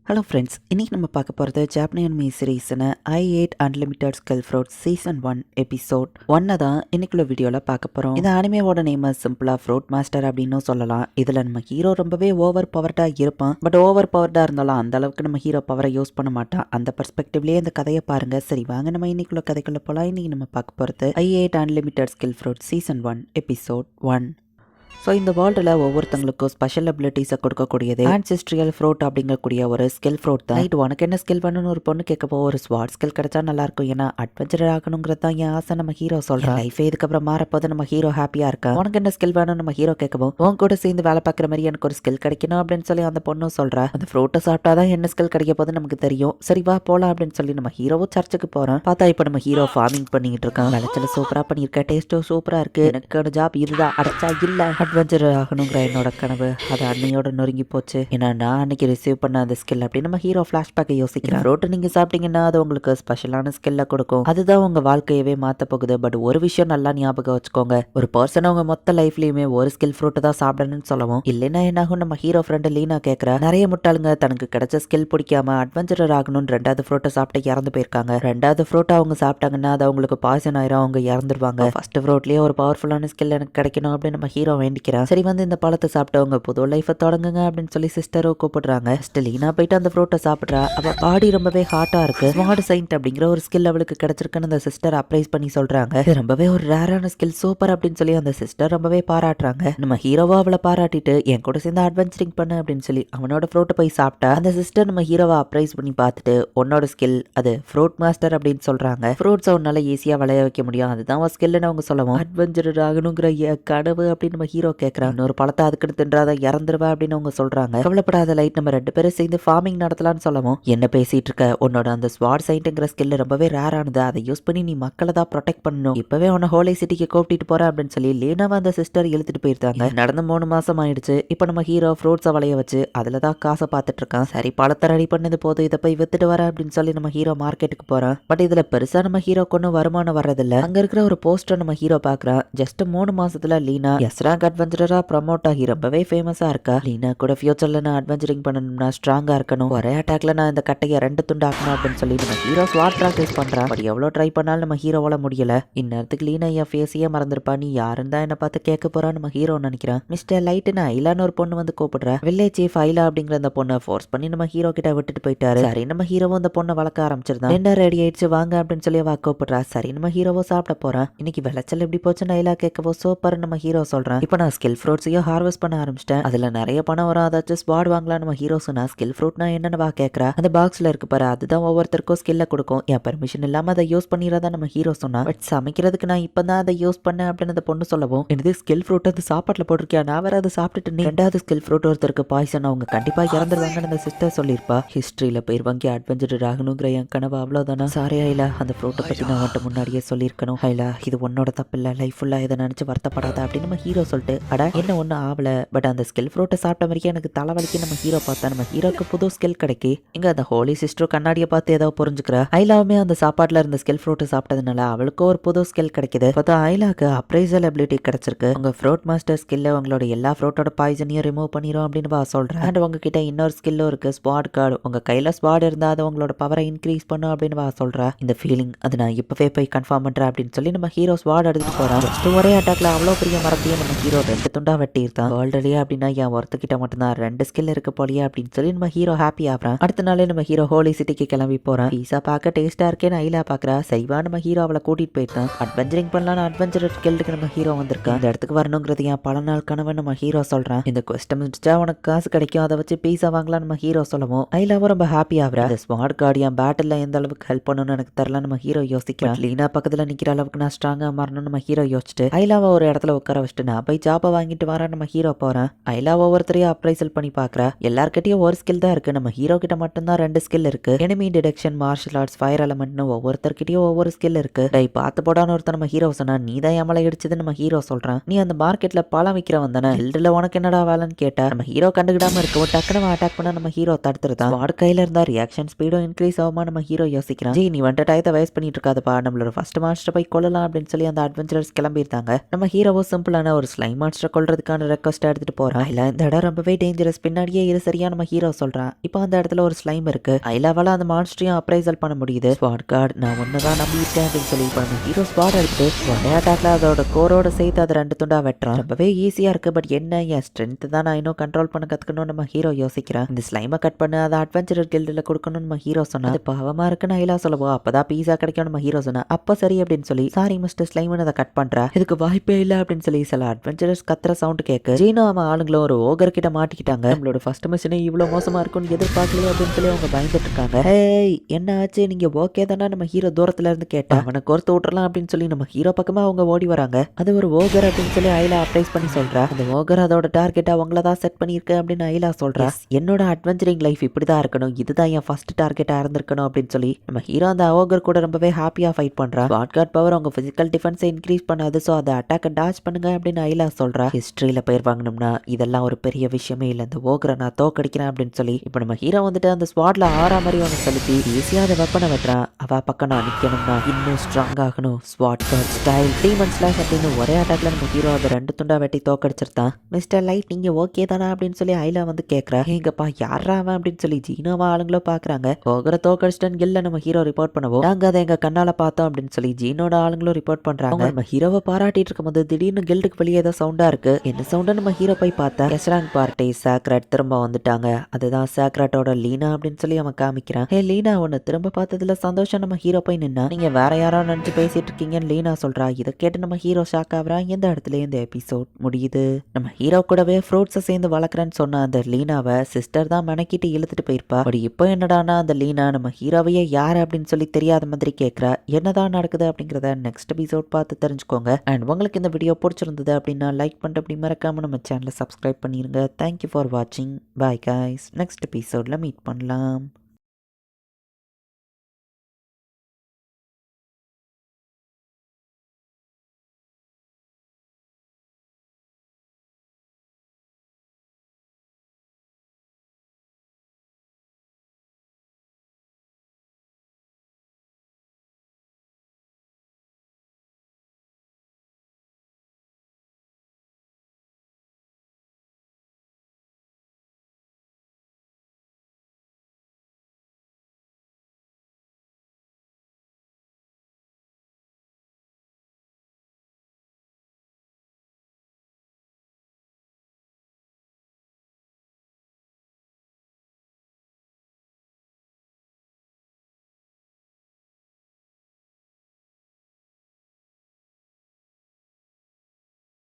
Hello friends, இன்னைக்கு நம்ம பார்க்க போகிறது ஜாப்பனீஸ் அனிமி சீரீஸ்னு I8 unlimited skill fruit season 1 episode 1 தான் இன்னைக்குள்ள வீடியோவில் பார்க்க போகிறோம். இந்த அனிமையோட நேம் சிம்பிளாக ஃப்ரூட் மாஸ்டர் அப்படின்னு சொல்லலாம். இதில் நம்ம ஹீரோ ரொம்பவே ஓவர் பவர்டாக இருப்பான். பட் ஓவர் பவர்டாக இருந்தாலும் அந்த அளவுக்கு நம்ம ஹீரோ பவரை யூஸ் பண்ண மாட்டான். அந்த பர்ஸ்பெக்டிவ்லேயே இந்த கதையை பாருங்க. சரி வாங்க நம்ம இன்னைக்குள்ள கதைக்குள்ள போகலாம். இன்னைக்கு நம்ம பார்க்க போகிறது I8 unlimited skill fruit season 1 episode 1. So இந்த வேர்ல்டில் ஒவ்வொருத்தங்களுக்கும் ஸ்பெஷல் அபிலிட்டிஸை கொடுக்கக்கூடியது ஆன்செஸ்ட்ரியல் ஃப்ரூட் அப்படிங்கக்கூடிய ஒரு ஸ்கில் ஃப்ரூட் தான். ரைட், உனக்கு என்ன ஸ்கில் வேணும்னு ஒரு பொண்ணு கேட்கப்போ ஒரு ஸ்வாட் ஸ்கில் கிடைச்சா நல்லா இருக்கும், ஏன்னா அட்வென்ச்சர் ஆகணுங்கிறது தான் என் ஆசை. நம்ம ஹீரோ சொல்கிறேன் லைஃபே இதுக்கப்புறம் மாறப்போது நம்ம ஹீரோ ஹாப்பியாக இருக்கேன். உனக்கு என்ன ஸ்கில் வேணும் நம்ம ஹீரோ கேட்கப்போ உன் கூட சேர்ந்து வேலை பார்க்குற மாதிரி எனக்கு ஒரு ஸ்கில் கிடைக்கணும் அப்படின்னு சொல்லி அந்த பொண்ணும் சொல்கிறேன். அந்த ஃப்ரூட்டை சாப்பிட்டா தான் என்ன ஸ்கில் கிடைக்க போது நமக்கு தெரியும். சரி வா போகலாம் அப்படின்னு சொல்லி நம்ம ஹீரோவும் சர்ச்சுக்கு போகிறோம். பார்த்தா இப்போ நம்ம ஹீரோ ஃபார்மிங் பண்ணிக்கிட்டு இருக்கான். விளைச்சல சூப்பராக பண்ணியிருக்கேன், டேஸ்ட்டும் சூப்பராக இருக்குது. எனக்கு ஜாப் இதுதான் அடைச்சா இல்லை அட்வென்ச்சர் ஆகணும் என்னோட கனவு அது அன்னையோட நொறுங்கி போச்சு. ஏன்னா நான் அன்னைக்கு ரிசீவ் பண்ண அந்த ஸ்கில் அப்படின்னு நம்ம ஹீரோ ஃபிளாஷ்பேக்கை யோசிக்கிறேன். ஃப்ரூட் நீங்க சாப்பிட்டீங்கன்னா அது உங்களுக்கு ஸ்பெஷலான ஸ்கில்ல கொடுக்கும். அதுதான் உங்க வாழ்க்கையவே மாத்த போகுது. பட் ஒரு விஷயம் நல்லா ஞாபகம் வச்சுக்கோங்க, ஒரு பர்சன் அவங்க மொத்த லைஃப்லயுமே ஒரு ஸ்கில் ஃப்ரூட் தான் சாப்பிடணும்னு சொல்லவும் இல்லைன்னா என்னாகும். நம்ம ஹீரோ ஃப்ரெண்ட் லீனா கேட்கற நிறைய முட்டாளுங்க தனக்கு கிடைச்ச ஸ்கில் பிடிக்காம அட்வென்ச்சரர் ஆகணும்னு ரெண்டாவது ஃப்ரூட்டை சாப்பிட்டு இறந்து போயிருக்காங்க. ரெண்டாவது ஃப்ரூட் அவங்க சாப்பிட்டாங்கன்னா அது அவங்களுக்கு பாய்சன் ஆயிரும், அவங்க இறந்துருவாங்க. ஃபர்ஸ்ட் ஃப்ரூட்லயே ஒரு பவர்ஃபுல்லான ஸ்கில் எனக்கு கிடைக்கணும் அப்படின்னு நம்ம ஹீரோ வேண்டிக்கிறேன். சரி வந்து இந்த பழத்தை சாப்பிட்டவங்க புது லைஃபை தொடங்குங்க அப்படின்னு சொல்லி சிஸ்டரோ கூப்பிடுறாங்க. லீனா போயிட்டு அந்த ஃப்ரூட்டை சாப்பிட்றா. அவ பாடி ரொம்பவே ஹாட்டா இருக்கு. ஸ்மார்ட் சைன்ட் அப்படிங்கிற ஒரு ஸ்கில் அவளுக்கு கிடைச்சிருக்குன்னு அந்த சிஸ்டர் அப்ரைஸ் பண்ணி சொல்றாங்க. இது ரொம்பவே ஒரு ரேரான ஸ்கில், சூப்பர் அப்படின்னு சொல்லி அந்த சிஸ்டர் ரொம்பவே பாராட்டுறாங்க. நம்ம ஹீரோவா அவளை பாராட்டிட்டு என் கூட சேர்ந்து அட்வென்ச்சரிங் பண்ணு அப்படின்னு சொல்லி அவனோட ஃப்ரூட்டை போய் சாப்பிட்டா அந்த சிஸ்டர் நம்ம ஹீரோவா அப்ரைஸ் பண்ணி பார்த்துட்டு உன்னோட ஸ்கில் அது ஃப்ரூட் மாஸ்டர் அப்படின்னு சொல்றாங்க. ஃப்ரூட்ஸை உன்னால ஈஸியா விளைய வைக்க முடியும், அதுதான் ஒரு ஸ்கில்னு அவங்க சொல்லவும் அட்வென்ச்சரர் ஆகணுங்கிற கனவு அப்படின்னு நம்ம ஹீரோ கேட்கறான். இன்னொரு பழத்தை அதுக்கு தின்றாத இறந்துருவா அப்படின்னு அவங்க சொல்றாங்க. கவலைப்படாத லைட், நம்ம ரெண்டு பேரும் சேர்ந்து ஃபார்மிங் நடத்தலாம்னு சொல்லவும் என்ன பேசிட்டு இருக்க, உன்னோட அந்த ஸ்வாட் சைன்ட்ங்கிற ஸ்கில் ரொம்பவே ரேரானது, அதை யூஸ் பண்ணி நீ மக்களை தான் ப்ரொடெக்ட் பண்ணணும். இப்பவே உன்னை ஹோலி சிட்டிக்கு கூப்பிட்டு போற அப்படின்னு சொல்லி லீனாவை அந்த சிஸ்டர் இழுத்துட்டு போயிருந்தாங்க. நடந்து 3 மாசம் ஆயிடுச்சு. இப்போ நம்ம ஹீரோ ஃப்ரூட்ஸை வளைய வச்சு அதுல தான் காசை பார்த்துட்டு இருக்கான். சரி பழத்தை ரெடி பண்ணது போதும், இதை போய் வித்துட்டு வர அப்படின்னு சொல்லி நம்ம ஹீரோ மார்க்கெட்டுக்கு போறான். பட் இதுல பெருசா நம்ம ஹீரோக்கு ஒன்றும் வருமானம் வர்றதில்ல. அங்க இருக்கிற ஒரு போஸ்டர் நம்ம ஹீரோ பாக்குறான். ஜஸ்ட் 3 மாசத்துல லீனா எஸ்ராங் அட்வென்ச்சரரா ப்ரமோட் ஆகி ரொம்பவே ஃபேமஸா இருக்கா. லீனா கூட ஃபியூச்சர்ல நான் அட்வென்ச்சரிங் பண்ணணும்னா ஸ்ட்ராங்கா இருக்கணும், ஒரே அட்டாக்ல நான் இந்த கட்டையை 2 துண்டாக்கணும் அப்படின்னு சொல்லி நம்ம ஹீரோ ஸ்வாட் ப்ராக்டிஸ் பண்றான். பட் எவ்வளோ ட்ரை பண்ணாலும் நம்ம ஹீரோவால முடியல. இந்நேரத்துக்கு லீனா என் ஃபேஸையே மறந்துருப்பா. நீ யாருன்னு தான் என்ன பார்த்து கேட்க போறான்னு நம்ம ஹீரோ நினைக்கிறான். மிஸ்டர் லைட்டுன்னு ஐலான்னு ஒரு பொண்ணு வந்து கூப்பிடுற. வில்லேஜ் சீஃப் ஐலா அப்படிங்கிற அந்த பொண்ணை ஃபோர்ஸ் பண்ணி நம்ம ஹீரோ கிட்ட விட்டுட்டு போயிட்டாரு. சரி நம்ம ஹீரோவும் அந்த பொண்ணை வளர்க்க ஆரம்பிச்சிருந்தான். என்ன ரெடி ஆயிடுச்சு வாங்க அப்படின்னு சொல்லி அவ கூப்பிடுறா. சரி நம்ம ஹீரோவோ சாப்பிட போறான். இன்னைக்கு விளைச்சல் எப்படி போச்சுன்னு ஐலா கேட்கவோ சூப்பர் நம்ம ஹீரோ சொல்றான். இப்போ நான் ஸ்கில் ஃப்ரூட்ஸையும் ஹார்வெஸ்ட் பண்ண ஆரம்பிச்சிட்டேன், அதுல நிறைய பணம் வரும், அதாச்சும் ஸ்வாட் வாங்கலாம். நம்ம ஹீரோ சொன்னா ஸ்கில் ஃப்ரூட்னா என்னன்னு வா கேட்கறா. அந்த பாக்ஸ்ல இருக்கு பாரு, அதுதான் ஒவ்வொருத்தருக்கும் ஸ்கில்ல கொடுக்கும், என் பெர்மிஷன் இல்லாம அதை யூஸ் பண்ணிடாத நம்ம ஹீரோ சொன்னா. பட் சமைக்கிறதுக்கு நான் இப்பதான் அதை யூஸ் பண்ணேன் அப்படின்னு அந்த பொண்ணு சொல்லவும் எனது ஸ்கில் ஃப்ரூட் அது சாப்பாட்டுல போட்டிருக்கியா, நான் வேற அதை சாப்பிட்டுட்டு ரெண்டாவது ஸ்கில் ஃப்ரூட் ஒருத்தருக்கு பாய்சன், அவங்க கண்டிப்பா இறந்துருவாங்கன்னு அந்த சிஸ்டர் சொல்லியிருப்பா. ஹிஸ்டரியில போய் வாங்கி அட்வென்ச்சர் ஆகணுங்கிற என் கனவு அவ்வளவுதானா. சாரி ஐலா, அந்த ஃப்ரூட்டை பத்தி நான் அவன்கிட்ட முன்னாடியே சொல்லியிருக்கணும். ஐலா இது உன்னோட தப்பு இல்ல, லைஃப் ஃபுல்லா இதை நினைச்சு வருத்தப்படாத அப்படின்னு நம்ம ஹீரோ சொல்லிட்டு அட என்ன ஒன்னும் ஆவல, பட் அந்த ஸ்கில் ஃப்ரூட்டை சாப்பிட்ட வரைக்கும் எனக்கு தலைவலிக்கு நம்ம ஹீரோ பார்த்தா நம்ம ஹீரோக்கு புது ஸ்கில் கிடைக்கி. இங்க அந்த ஹோலி சிஸ்டர் கண்ணாடியை பார்த்து ஏதோ புரிஞ்சுக்கிற. ஐலாவுமே அந்த சாப்பாட்டுல இருந்த ஸ்கில் ஃப்ரூட் சாப்பிட்டதுனால அவளுக்கும் ஒரு புது ஸ்கில் கிடைக்குது. பார்த்தா ஐலாக்கு அப்ரைசல் அபிலிட்டி கிடைச்சிருக்கு. உங்க ஃப்ரூட் மாஸ்டர் ஸ்கில்ல உங்களோட எல்லா ஃப்ரூட்டோட பாய்சனையும் ரிமூவ் பண்ணிரும் அப்படின்னு சொல்றேன். அண்ட் உங்ககிட்ட இன்னொரு ஸ்கில்லும் இருக்கு, ஸ்வாட் கார்டு. உங்க கையில ஸ்வாட் இருந்தா அது உங்களோட பவரை இன்க்ரீஸ் பண்ணும் அப்படின்னு சொல்றா. இந்த ஃபீலிங் அது நான் இப்பவே போய் கன்ஃபார்ம் பண்றேன் அப்படின்னு சொல்லி நம்ம ஹீரோ ஸ்வாட் எடுத்துட்டு போறான். ஒரே அட்டாக்ல அவ்வளோ பெரிய மரத்தையும் நம்ம ஹீரோ 2 துண்டா வெட்டி இருக்கான். வேர்ல்டுலயே அப்படின்னா என் ஒருத்தக்கிட்ட மட்டும்தான் 2 ஸ்கில் இருக்கு போலியே அப்படின்னு சொல்லி நம்ம ஹீரோ ஹாப்பி ஆகிறான். அடுத்த நாளே நம்ம ஹீரோ ஹோலி சிட்டிக்கு கிளம்பி போறான். பீஸா பார்க்க டேஸ்டா இருக்கேன்னு ஐலா பாக்குறா. செய்வா நம்ம ஹீரோ அவளை கூட்டிட்டு போயிட்டான். அட்வென்ச்சரிங் பண்ணலாம் அட்வென்ச்சர் ஸ்கில்லுக்கு நம்ம ஹீரோ வந்திருக்கான். இந்த இடத்துக்கு வரணுங்கிறது என் பல நாள் கனவு நம்ம ஹீரோ சொல்றான். இந்த கொஸ்டம் முடிச்சா உனக்கு காசு கிடைக்கும், அதை வச்சு பீஸா வாங்கலாம் நம்ம ஹீரோ சொல்லவும் ஐலாவும் ரொம்ப ஹாப்பி ஆகுறா. இந்த ஸ்மார்ட் கார்டியன் பேட்டில் எந்த அளவுக்கு ஹெல்ப் பண்ணணும்னு எனக்கு தெரியல நம்ம ஹீரோ யோசிக்கிறான். லீனா பக்கத்துல நிக்கிற அளவுக்கு நான் ஸ்ட்ராங்கா மாறணும் நம்ம ஹீரோ யோசிச்சுட்டு ஐலாவை ஒரு இடத்துல உட்கார வச்சுட்டு நான் போய் ஜாபை வாங்கிட்டு வரேன் நம்ம ஹீரோ போறேன். ஐலா ஒவ்வொருத்தரையும் அப்ரைசல் பண்ணி பாக்குறா. எல்லார்கிட்டயும் ஒரு ஸ்கில் தான் இருக்கு, நம்ம ஹீரோ கிட்ட மட்டும்தான் 2 ஸ்கில் இருக்கு. Enemy detection, martial arts, fire எலமெண்ட்னு ஒவ்வொருத்தர்கிட்டயும் ஒவ்வொரு ஸ்கில் இருக்கு. டை பார்த்து போடான்னு ஒருத்தர் நம்ம ஹீரோ சொன்னா. நீ தான் எமலை இடிச்சது நம்ம ஹீரோ சொல்றான். நீ அந்த மார்க்கெட்ல பழம் விற்கிறவன் தானே, ஹில்டுல உனக்கு என்னடா வேலைன்னு கேட்டா. நம்ம ஹீரோ கண்டுக்கிடாம இருக்கவும் டக்குனு அட்டாக் பண்ண நம்ம ஹீரோ தடுத்துருதான். ஸ்வாட் கையில இருந்தா ரியாக்ஷன் ஸ்பீடும் இன்க்ரீஸ் ஆகுமா நம்ம ஹீரோ யோசிக்கிறான். ஜி நீ வந்துட்டு டயத்தை வேஸ்ட் பண்ணிட்டு இருக்காதுப்பா, நம்மளோட ஃபர்ஸ்ட் மாஸ்டர் போய் கொள்ளலாம் அப்படின்னு சொல்லி அந்த அட்வென்ச்சரர்ஸ் கிளம்பியிருந்தாங்க. நம்ம ஹீரோவோ சிம்பிளான ஒரு ஸ்லைமான மான்ஸ்டரை கொல்றதுக்கான ரெக்வஸ்ட் எடுத்துட்டு போறான். இல்ல இந்த இடம் ரொம்பவே டேஞ்சரஸ், பின்னாடியே இரு சரியா நம்ம ஹீரோ சொல்றான். இப்போ அந்த இடத்துல ஒரு ஸ்லைம் இருக்கு. ஐலாவால அந்த மான்ஸ்டரையும் அப்ரைசல் பண்ண முடியுது. ஸ்வாட் கார்டு நான் ஒன்னதான் நம்பிட்டேன் அப்படின்னு சொல்லி இப்போ நம்ம ஹீரோ ஸ்வாட் எடுத்து ஒரே அட்டாக்ல அதோட கோரோட சேர்த்து அதை 2 துண்டா வெட்டுறான். ரொம்பவே ஈஸியா இருக்கு. பட் என்ன என் ஸ்ட்ரென்த் தான் நான் இன்னும் கண்ட்ரோல் பண்ண கத்துக்கணும் நம்ம ஹீரோ யோசிக்கிறான். இந்த ஸ்லைமை கட் பண்ண அதை அட்வென்ச்சரர் கில்டில் கொடுக்கணும் நம்ம ஹீரோ சொன்னா. அது பாவமா இருக்குன்னு ஐலா சொல்லுவோம். அப்பதான் பீஸா கிடைக்கும் நம்ம ஹீரோ சொன்னா. அப்ப சரி அப்படின்னு சொல்லி சாரி மிஸ்டர் ஸ்லைம்னு அதை கட் பண்றா. இதுக்கு வாய்ப்பே இல்லை அப்படின்னு சொல்லி சில அட்வென்ச்சரர்ஸ் கத்துற சவுண்ட் கேட்கு. ஜீனோ அவன் ஆளுங்களும் ஒரு ஓகர் கிட்ட மாட்டிக்கிட்டாங்க. நம்மளோட ஃபர்ஸ்ட் மிஷனே இவ்வளவு மோசமா இருக்கும்னு எதிர்பார்க்கலையே அப்படின்னு சொல்லி அவங்க பயந்துட்டு இருக்காங்க. ஹேய் என்ன ஆச்சு, நீங்க ஓகே தானே நம்ம ஹீரோ தூரத்துல இருந்து கேட்டா. அவனை கோர்த்து விட்டுறலாம் அப்படின்னு சொல்லி நம்ம ஹீரோ பக்கமா அவங்க ஓடி வராங்க. அது ஒரு ஓகர் அப்படின்னு சொல்லி ஐலா அப்ரைஸ் பண்ணி சொல்றா. அந்த ஓகர் அதோட டார்கெட் அவங்கள தான் செட் பண்ணிருக்கு அப்படின்னு ஐலா சொல்றா. என்னோட அட்வென்ச்சரிங் லைஃப் இப்படிதான் இருக்கணும், இதுதான் என் ஃபர்ஸ்ட் டார்கெட்டா இருந்திருக்கணும் அப்படின்னு சொல்லி நம்ம ஹீரோ அந்த ஓகர் கூட ரொம்பவே ஹாப்பியா ஃபைட் பண்றா. ஸ்வாட் கார்ட் பவர் அவங்க பிசிக்கல் டிஃபென்ஸை இன்க்ரீஸ் பண்ணாது, ஸோ அதை அட்டாக்கை டாச் பண்ணுங்க அப்படின்னு ஐலா சொல்றா. ஹிஸ்டரியில பேர் வாங்கணும்னா இதெல்லாம் ஒரு பெரிய விஷயமே இல்லை, இந்த ஓகரை நான் தோக்கடிக்கிறேன் அப்படின்னு சொல்லி இப்போ நம்ம ஹீரோ வந்துட்டு அந்த ஸ்வாட்ல ஆறா மாதிரி அவனை செலுத்தி ஈஸியா அந்த வெப்பனை வெட்டுறான். அவ பக்கம் நான் நிக்கணும்னா இன்னும் ஸ்ட்ராங் ஆகணும், ஸ்வாட் கார்ட் ஸ்டைல் டீமன் ஸ்லாஷ் அப்படின்னு ஒரே அட்டாக்ல நம்ம ஹீரோ அதை 2 துண்டா வெட்டி தோக்கடிச்சிருந்தான். மிஸ்டர் லைட் நீங்க ஓகே தானா அப்படின்னு சொல்லி ஐலா வந்து கேட்கறா. எங்கப்பா யாரா அவன் அப்படின்னு சொல்லி ஜீனோவா ஆளுங்களோ பாக்குறாங்க. ஓகரை தோக்கடிச்சிட்டேன்னு கில்ல நம்ம ஹீரோ ரிப்போர்ட் பண்ணுவோம். நாங்க அதை எங்க கண்ணால பார்த்தோம் அப்படின்னு சொல்லி ஜீனோட ஆளுங்களும் ரிப்போர்ட் பண்றாங்க. நம்ம ஹீரோவை பாராட்டிட்டு இருக்கும்போது திடீர்னு கில்டுக்கு வெளியே ஏதோ சவுண்டா இருக்கு. என்ன சவுண்ட் நம்ம ஹீரோ போய் பார்த்தா எஸ்ராங் பார்ட்டி சாக்ராட் திரும்ப வந்துட்டாங்க. அதுதான் சாக்ராட்டோட லீனா அப்படின்னு சொல்லி அவன் காமிக்கிறான். ஹே லீனா உன்னை திரும்ப பார்த்ததுல சந்தோஷம். நம்ம ஹீரோ போய் நின்னா நீங்க வேற யாரோ நினைச்சு பேசிட்டு இருக்கீங்கன்னு லீனா சொல்றா. இதை கேட்டு நம்ம ஹீரோ ஷாக் ஆகுறா. எந்த இடத்துல இந்த எபிசோட் முடியுது. நம்ம ஹீரோ கூடவே ஃப்ரூட்ஸை சேர்ந்து வளர்க்குறேன்னு சொன்ன அந்த லீனாவை சிஸ்டர் தான் மெனக்கிட்டு இழுத்துட்டு போயிருப்பா. பட் இப்போ என்னடானா அந்த லீனா நம்ம ஹீரோவையே யாரு அப்படின்னு சொல்லி தெரியாத மாதிரி கேட்கறா. என்னதான் நடக்குது அப்படிங்கிறத நெக்ஸ்ட் எபிசோட் பார்த்து தெரிஞ்சுக்கோங்க. அண்ட் உங்களுக்கு இந்த வீடியோ பிடிச்சிருந்தது அப்படின்னா லைக் பண்ணிட்டு அப்படி மறக்காம நம்ம சேனலை சப்ஸ்கிரைப் பண்ணிருங்க. தேங்க்யூ ஃபார் வாட்சிங். Bye guys. நெக்ஸ்ட் எபிசோட்ல மீட் பண்ணலாம்.